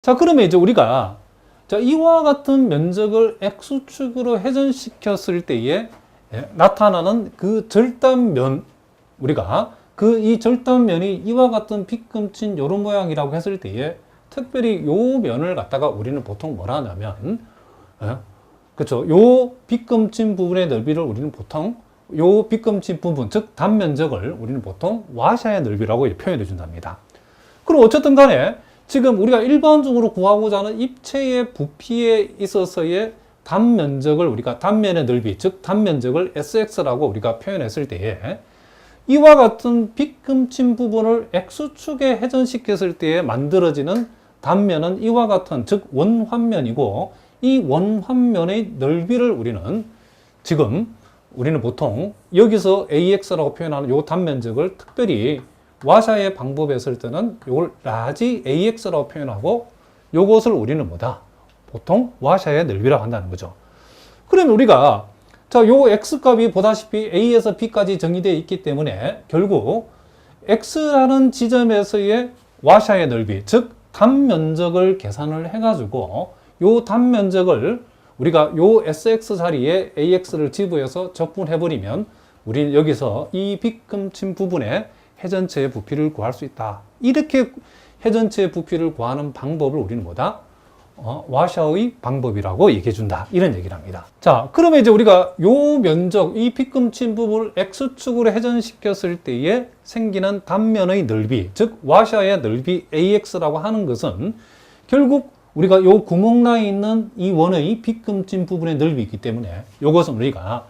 자, 그러면 이제 우리가 자, 이와 같은 면적을 X축으로 회전시켰을 때에 나타나는 그 절단면, 우리가 이 절단면이 이와 같은 빗금친 요런 모양이라고 했을 때에 특별히 요 면을 갖다가 우리는 보통 뭐라 하냐면 그렇죠. 요 빗금친 부분의 넓이를 우리는 보통 요 빗금친 부분, 즉 단면적을 우리는 보통 와샤의 넓이라고 표현해 준답니다. 그럼 어쨌든 간에 지금 우리가 일반적으로 구하고자 하는 입체의 부피에 있어서의 단면적을 우리가 단면의 넓이, 즉 단면적을 Sx라고 우리가 표현했을 때에 이와 같은 빗금친 부분을 X축에 회전시켰을 때에 만들어지는 단면은 이와 같은, 즉 원환면이고, 이 원환면의 넓이를 우리는 보통 여기서 AX라고 표현하는 이 단면적을 특별히 와샤의 방법에 쓸 때는 이걸 라지 AX라고 표현하고, 요것을 우리는 뭐다? 보통 와샤의 넓이라고 한다는 거죠. 그러면 우리가 자, 요 X 값이 보다시피 A에서 B까지 정의되어 있기 때문에 결국 X라는 지점에서의 와샤의 넓이, 즉 단면적을 계산을 해가지고 요 단면적을 우리가 요 SX 자리에 AX를 지부해서 적분해버리면 우리는 여기서 이 빗금친 부분에 회전체의 부피를 구할 수 있다. 이렇게 회전체의 부피를 구하는 방법을 우리는 뭐다? 와샤의 방법이라고 얘기해 준다. 이런 얘기를 합니다. 자, 그러면 이제 우리가 요 면적, 이 빗금친 부분을 X축으로 회전시켰을 때에 생기는 단면의 넓이, 즉 와샤의 넓이 AX라고 하는 것은 결국 우리가 요 구멍 나에 있는 이 원의 빗금친 부분의 넓이이기 때문에 요것은 우리가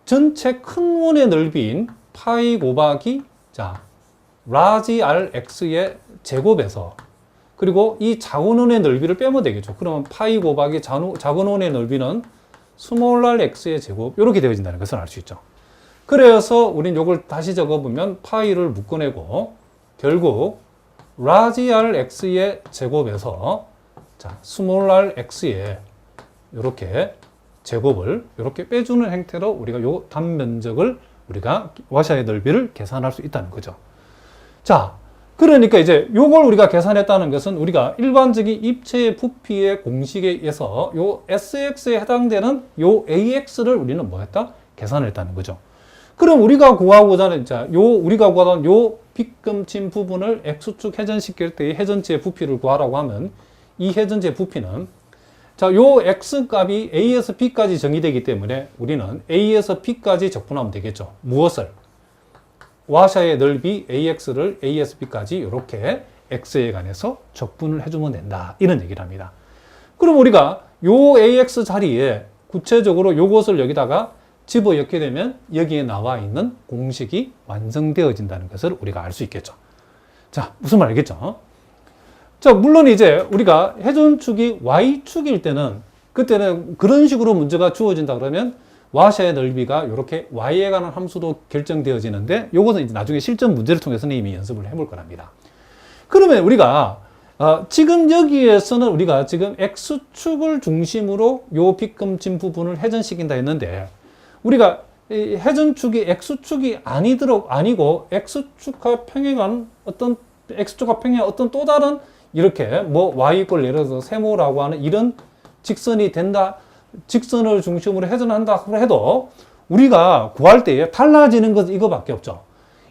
전체 큰 원의 넓이인 파이 곱하기 자, 라지 RX의 제곱에서 그리고 이 작은 원의 넓이를 빼면 되겠죠. 그러면 파이 곱하기 작은 원의 넓이는 스몰 r x의 제곱 이렇게 되어진다는 것을 알 수 있죠. 그래서 우린 이걸 다시 적어보면 파이를 묶어내고 결국 라지 RX의 제곱에서 자, 스몰 r x의 이렇게 제곱을 이렇게 빼주는 형태로 우리가 요 단면적을 우리가 와샤의 넓이를 계산할 수 있다는 거죠. 자, 그러니까 이제 요걸 우리가 계산했다는 것은 우리가 일반적인 입체의 부피의 공식에 의해서 요 SX에 해당되는 요 AX를 우리는 뭐 했다? 계산했다는 거죠. 그럼 우리가 구하고자 하는 우리가 구하던 요 빗금친 부분을 X축 회전시킬 때의 회전체의 부피를 구하라고 하면 이 회전체의 부피는 자, 요 X 값이 A에서 B까지 정의되기 때문에 우리는 A에서 B까지 적분하면 되겠죠. 무엇을? 와샤의 넓이 AX를 A에서 B까지 이렇게 X에 관해서 적분을 해주면 된다. 이런 얘기를 합니다. 그럼 우리가 요 AX 자리에 구체적으로 요것을 여기다가 집어넣게 되면 여기에 나와 있는 공식이 완성되어진다는 것을 우리가 알 수 있겠죠. 자, 무슨 말 알겠죠? 자, 물론 이제 우리가 회전축이 Y축일 때는 그때는 그런 식으로 문제가 주어진다 그러면 와샤의 넓이가 이렇게 Y에 관한 함수도 결정되어지는데 요것은 이제 나중에 실전 문제를 통해서 이미 연습을 해볼 거랍니다. 그러면 우리가 지금 여기에서는 우리가 지금 X축을 중심으로 요 빗금친 부분을 회전시킨다 했는데 우리가 이 회전축이 X축이 아니고 X축과 평행한 어떤 또 다른 이렇게 뭐 Y 꼴 예를 들어서 세모라고 하는 이런 직선이 된다. 직선을 중심으로 회전한다 해도 우리가 구할 때 달라지는 것은 이거밖에 없죠.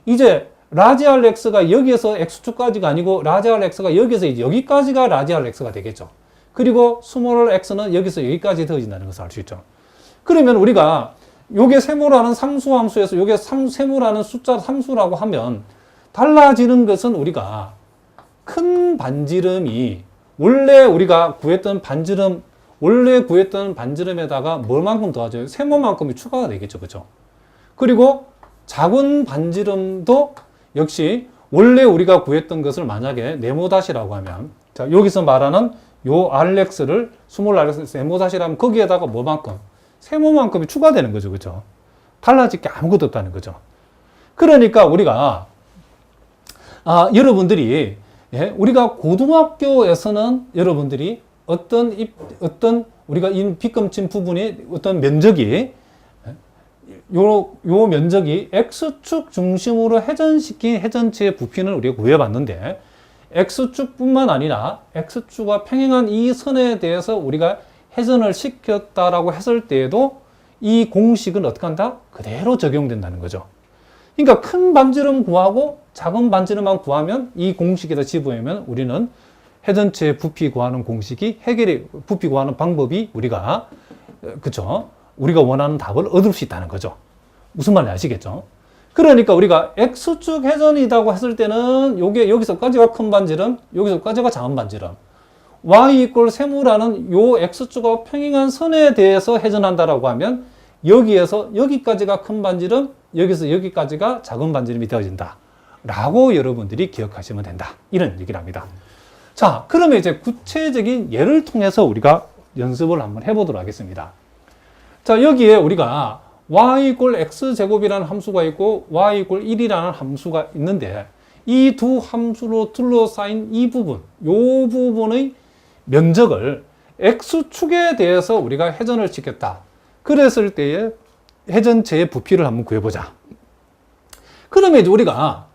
이제 라지 RX가 여기에서 X축까지가 아니고 라지 RX가 여기서 이제 여기까지가 라지 RX가 되겠죠. 그리고 스몰 x는 여기서 여기까지 더해진다는 것을 알 수 있죠. 그러면 우리가 요게 세모라는 상수함수에서 요게 세모라는 숫자 상수라고 하면 달라지는 것은 우리가 큰 반지름이 원래 구했던 반지름에다가 뭘만큼 더하죠? 세모만큼이 추가가 되겠죠. 그죠? 그리고 작은 반지름도 역시 원래 우리가 구했던 것을 만약에 네모다시라고 하면 자, 여기서 말하는 요 RX를 스몰 RX 네모다시라면 거기에다가 뭐만큼? 세모만큼이 추가되는 거죠. 그죠? 달라질 게 아무것도 없다는 거죠. 그러니까 우리가 여러분들이 우리가 고등학교에서는 여러분들이 어떤 우리가 이 빗금친 부분이 어떤 면적이 요 면적이 X축 중심으로 회전시킨 회전체의 부피는 우리가 구해봤는데 X축뿐만 아니라 X축과 평행한 이 선에 대해서 우리가 회전을 시켰다라고 했을 때에도 이 공식은 어떻게 한다? 그대로 적용된다는 거죠. 그러니까 큰 반지름 구하고 작은 반지름만 구하면 이 공식에다 집어넣으면 우리는 회전체의 부피 구하는 공식이 부피 구하는 방법이 우리가 그쵸? 우리가 원하는 답을 얻을 수 있다는 거죠. 무슨 말인지 아시겠죠? 그러니까 우리가 X축 회전이라고 했을 때는 요게 여기서까지가 큰 반지름, 여기서까지가 작은 반지름. Y = 세모라는 요 X축과 평행한 선에 대해서 회전한다라고 하면 여기에서 여기까지가 큰 반지름, 여기서 여기까지가 작은 반지름이 되어진다. 라고 여러분들이 기억하시면 된다. 이런 얘기를 합니다. 자, 그러면 이제 구체적인 예를 통해서 우리가 연습을 한번 해보도록 하겠습니다. 자, 여기에 우리가 y = x제곱이라는 함수가 있고 y = 1이라는 함수가 있는데 이 두 함수로 둘러싸인 이 부분, 요 부분의 면적을 x축에 대해서 우리가 회전을 시켰다. 그랬을 때에 회전체의 부피를 한번 구해보자. 그러면 이제 우리가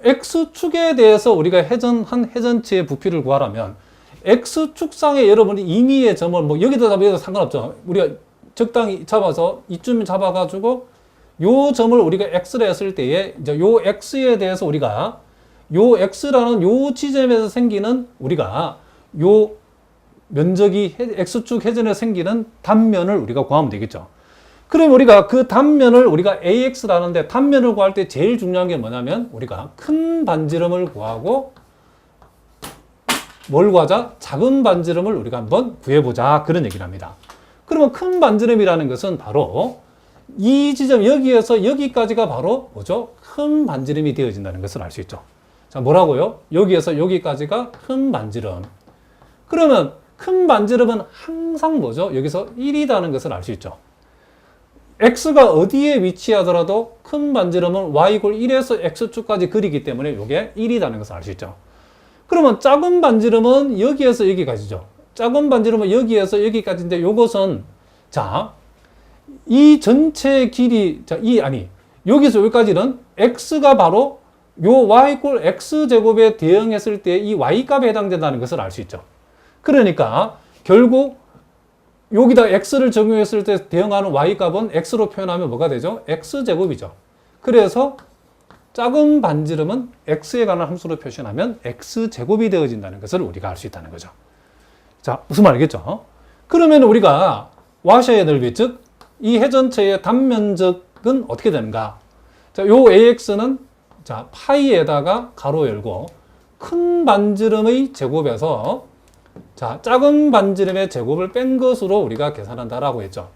x축에 대해서 우리가 회전한 회전체의 부피를 구하려면 x축상에 여러분이 임의의 점을 뭐 여기다 잡아도 상관없죠. 우리가 적당히 잡아서 이쯤 잡아가지고 요 점을 우리가 x를 했을 때에 이제 요 x에 대해서 우리가 요 x라는 요 지점에서 생기는 우리가 요 면적이 x축 회전에 생기는 단면을 우리가 구하면 되겠죠. 그럼 우리가 그 단면을 우리가 AX라는데 단면을 구할 때 제일 중요한 게 뭐냐면 우리가 큰 반지름을 구하고 뭘 구하자? 작은 반지름을 우리가 한번 구해보자. 그런 얘기를 합니다. 그러면 큰 반지름이라는 것은 바로 이 지점 여기에서 여기까지가 바로 뭐죠? 큰 반지름이 되어진다는 것을 알 수 있죠. 자, 뭐라고요? 여기에서 여기까지가 큰 반지름. 그러면 큰 반지름은 항상 뭐죠? 여기서 1이라는 것을 알 수 있죠. x가 어디에 위치하더라도 큰 반지름은 y = 1에서 x축까지 그리기 때문에 이게 1이라는 것을 알 수 있죠. 그러면 작은 반지름은 여기에서 여기까지죠. 작은 반지름은 여기에서 여기까지인데 이것은 자, 이 전체 길이 여기서 여기까지는 x가 바로 요 y = x제곱에 대응했을 때 이 y값에 해당된다는 것을 알 수 있죠. 그러니까 결국 여기다 x를 적용했을 때 대응하는 y값은 x로 표현하면 뭐가 되죠? x제곱이죠. 그래서 작은 반지름은 x에 관한 함수로 표현하면 x제곱이 되어진다는 것을 우리가 알 수 있다는 거죠. 자, 무슨 말이겠죠? 그러면 우리가 와샤의 넓이, 즉 이 회전체의 단면적은 어떻게 되는가? 자, 요 AX는 자, 파이에다가 가로 열고 큰 반지름의 제곱에서 자, 작은 반지름의 제곱을 뺀 것으로 우리가 계산한다라고 했죠.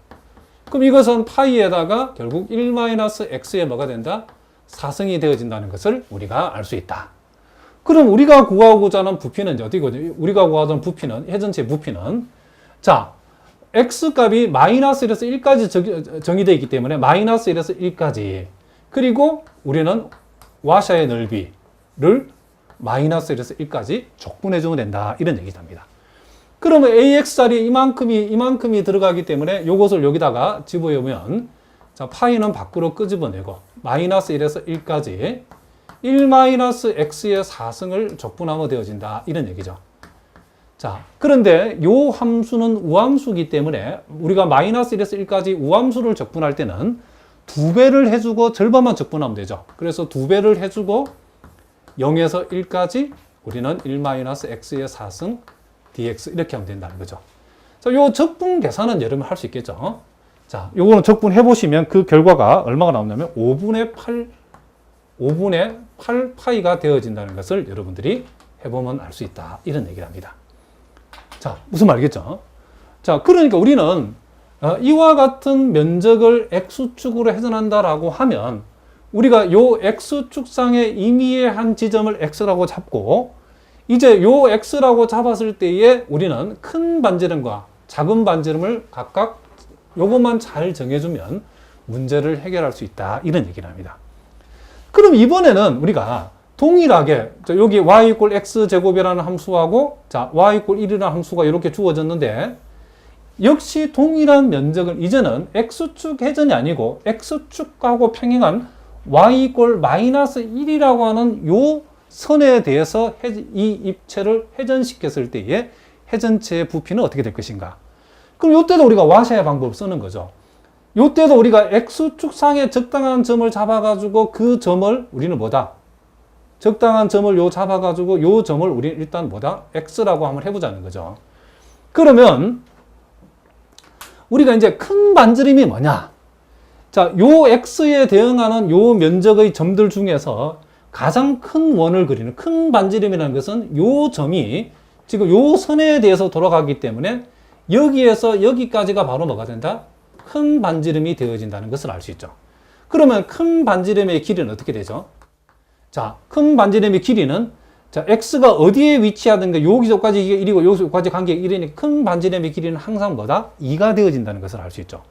그럼 이것은 파이에다가 결국 1-x의 뭐가 된다? 4승이 되어진다는 것을 우리가 알 수 있다. 그럼 우리가 구하고자 하는 부피는 이제 어디거든요? 우리가 구하던 부피는, 회전체 부피는 자, x 값이 -1에서 1까지 정의되어 있기 때문에 -1에서 1까지 그리고 우리는 와샤의 넓이를 -1에서 1까지 적분해 주면 된다. 이런 얘기를 합니다. 그러면 AX짜리 이만큼이 들어가기 때문에 이것을 여기다가 집어넣으면 자, 파이는 밖으로 끄집어내고 -1에서 1까지 1-x의 4승을 적분하면 되어진다. 이런 얘기죠. 자, 그런데 요 함수는 우함수이기 때문에 우리가 -1에서 1까지 우함수를 적분할 때는 2배를 해주고 절반만 적분하면 되죠. 그래서 2배를 해주고 0에서 1까지 우리는 1-x의 4승 dx 이렇게 하면 된다는 거죠. 자, 요 적분 계산은 여러분 할 수 있겠죠. 자, 요거는 적분해 보시면 그 결과가 얼마가 나오냐면 5분의 8파이가 되어진다는 것을 여러분들이 해보면 알 수 있다. 이런 얘기를 합니다. 자, 무슨 말이겠죠? 자, 그러니까 우리는 이와 같은 면적을 x축으로 회전한다라고 하면 우리가 요 x축상의 임의의 한 지점을 x라고 잡고 이제 요 x라고 잡았을 때에 우리는 큰 반지름과 작은 반지름을 각각 요것만 잘 정해주면 문제를 해결할 수 있다. 이런 얘기를 합니다. 그럼 이번에는 우리가 동일하게 여기 y = x제곱이라는 함수하고 자, y = 1이라는 함수가 이렇게 주어졌는데 역시 동일한 면적을 이제는 x축 회전이 아니고 x축하고 평행한 y = -1이라고 하는 요 선에 대해서 이 입체를 회전시켰을 때의 회전체의 부피는 어떻게 될 것인가? 그럼 이때도 우리가 와샤의 방법을 쓰는 거죠. 이때도 우리가 X축상에 적당한 점을 잡아가지고 그 점을 우리는 뭐다? 적당한 점을 잡아가지고 요 점을 우리 일단 뭐다? X라고 한번 해보자는 거죠. 그러면 우리가 이제 큰 반지름이 뭐냐? 자, 요 X에 대응하는 요 면적의 점들 중에서 가장 큰 원을 그리는 큰 반지름이라는 것은 요 점이 지금 요 선에 대해서 돌아가기 때문에 여기에서 여기까지가 바로 뭐가 된다? 큰 반지름이 되어진다는 것을 알 수 있죠. 그러면 큰 반지름의 길이는 어떻게 되죠? 자, 큰 반지름의 길이는 자, X가 어디에 위치하든가 여기서까지 이게 1이고 여기서까지 관계가 1이니까 큰 반지름의 길이는 항상 뭐다? 2가 되어진다는 것을 알 수 있죠.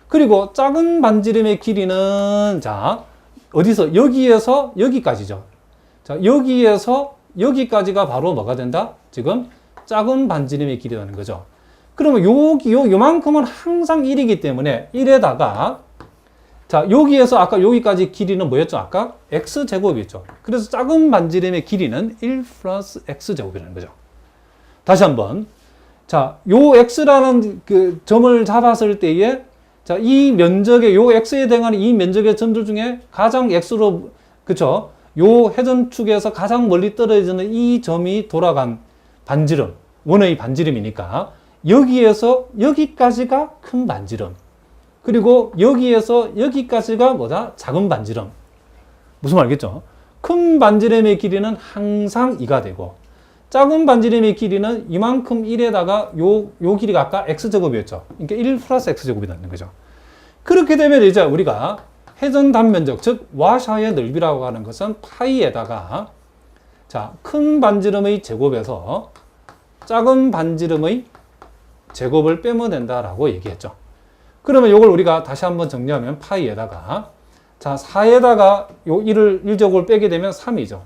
그리고 작은 반지름의 길이는 자, 어디서? 여기에서 여기까지죠. 자, 여기에서 여기까지가 바로 뭐가 된다? 지금 작은 반지름의 길이라는 거죠. 그러면 요만큼은 항상 1이기 때문에 1에다가 자, 여기에서 아까 여기까지 길이는 뭐였죠? 아까 x제곱이었죠. 그래서 작은 반지름의 길이는 1 플러스 x제곱이라는 거죠. 다시 한번. 자, 요 x라는 그 점을 잡았을 때에 자, 이 면적의 요 x에 대응하는 이 면적의 점들 중에 가장 x로 그쵸? 요 회전축에서 가장 멀리 떨어지는 이 점이 돌아간 반지름, 원의 반지름이니까 여기에서 여기까지가 큰 반지름. 그리고 여기에서 여기까지가 뭐다? 작은 반지름. 무슨 말 알겠죠? 큰 반지름의 길이는 항상 2가 되고 작은 반지름의 길이는 이만큼 1에다가 요 길이가 아까 x제곱이었죠. 그러니까 1 플러스 x제곱이 되는 거죠. 그렇게 되면 이제 우리가 회전 단면적, 즉 와샤의 넓이라고 하는 것은 파이에다가 자, 큰 반지름의 제곱에서 작은 반지름의 제곱을 빼면 된다라고 얘기했죠. 그러면 이걸 우리가 다시 한번 정리하면 파이에다가 자, 4에다가 요 1제곱을 빼게 되면 3이죠.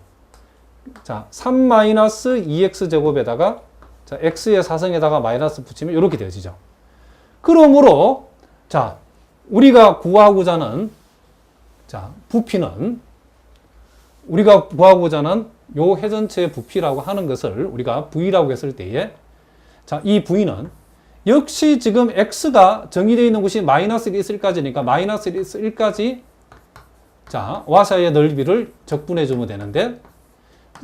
자, 3 마이너스 2x 제곱에다가 자, x의 4승에다가 마이너스 붙이면 이렇게 되어지죠. 그러므로 자, 우리가 구하고자 하는 자, 부피는 우리가 구하고자 하는 요 회전체의 부피라고 하는 것을 우리가 V라고 했을 때에 자, 이 V는 역시 지금 x가 정의되어 있는 곳이 마이너스 1까지니까 마이너스 1까지 자, 와샤의 넓이를 적분해 주면 되는데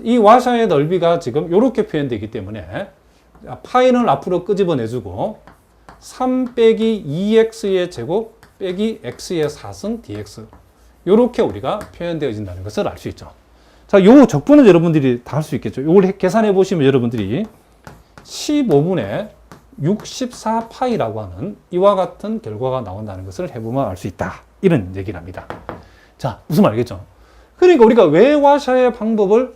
이 와샤의 넓이가 지금 이렇게 표현되기 때문에 파이는 앞으로 끄집어내주고 3 빼기 2x의 제곱 빼기 x의 4승 dx 이렇게 우리가 표현되어진다는 것을 알 수 있죠. 자, 요 적분은 여러분들이 다 할 수 있겠죠. 이걸 계산해 보시면 여러분들이 15분의 64파이라고 하는 이와 같은 결과가 나온다는 것을 해보면 알 수 있다. 이런 얘기를 합니다. 자, 무슨 말이겠죠? 그러니까 우리가 왜 와샤 방법을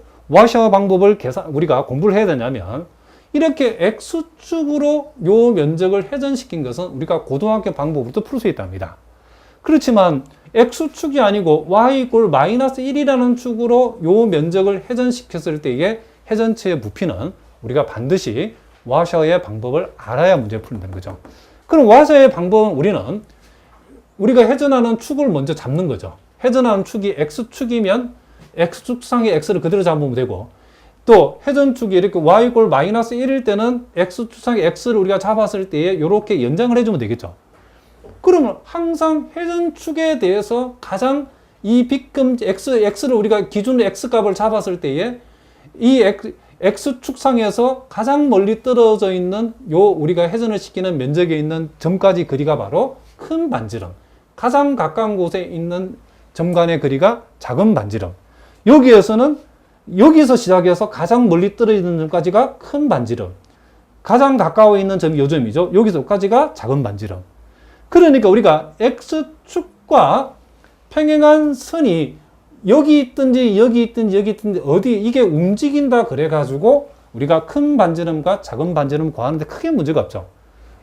우리가 공부를 해야 되냐면 이렇게 X축으로 요 면적을 회전시킨 것은 우리가 고등학교 방법으로도 풀 수 있답니다. 그렇지만 X축이 아니고 Y 이꼴 마이너스 1이라는 축으로 요 면적을 회전시켰을 때의 회전체의 부피는 우리가 반드시 와샤의 방법을 알아야 문제를 푸는다는 거죠. 그럼 와샤의 방법은 우리가 회전하는 축을 먼저 잡는 거죠. 회전하는 축이 X축이면 X축상의 X를 그대로 잡으면 되고 또 회전축이 이렇게 Y 이꼴 마이너스 1일 때는 X축상의 X를 우리가 잡았을 때에 이렇게 연장을 해주면 되겠죠. 그러면 항상 회전축에 대해서 가장 이 빗금 X를 우리가 기준으로 X값을 잡았을 때에 이 X축상에서 가장 멀리 떨어져 있는 우리가 회전을 시키는 면적에 있는 점까지 거리가 바로 큰 반지름. 가장 가까운 곳에 있는 점 간의 거리가 작은 반지름. 여기서 시작해서 가장 멀리 떨어지는 점까지가 큰 반지름. 가장 가까워 있는 점이 요 점이죠. 여기서까지가 작은 반지름. 그러니까 우리가 X축과 평행한 선이 여기 있든지 어디 이게 움직인다 그래가지고 우리가 큰 반지름과 작은 반지름 구하는데 크게 문제가 없죠.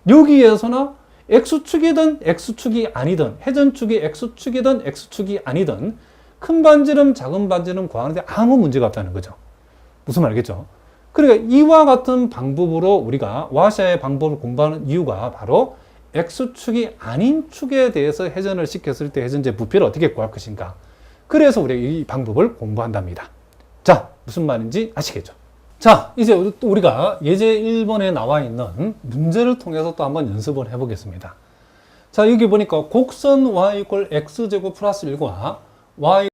여기에서나 X축이든 X축이 아니든 회전축이 X축이든 X축이 아니든 큰 반지름, 작은 반지름 구하는데 아무 문제가 없다는 거죠. 무슨 말이겠죠? 그러니까 이와 같은 방법으로 우리가 와샤의 방법을 공부하는 이유가 바로 X축이 아닌 축에 대해서 회전을 시켰을 때 회전제 부피를 어떻게 구할 것인가. 그래서 우리가 이 방법을 공부한답니다. 자, 무슨 말인지 아시겠죠? 자, 이제 우리가 예제 1번에 나와 있는 문제를 통해서 또 한번 연습을 해보겠습니다. 자, 여기 보니까 곡선 y = x제곱 플러스 1과 y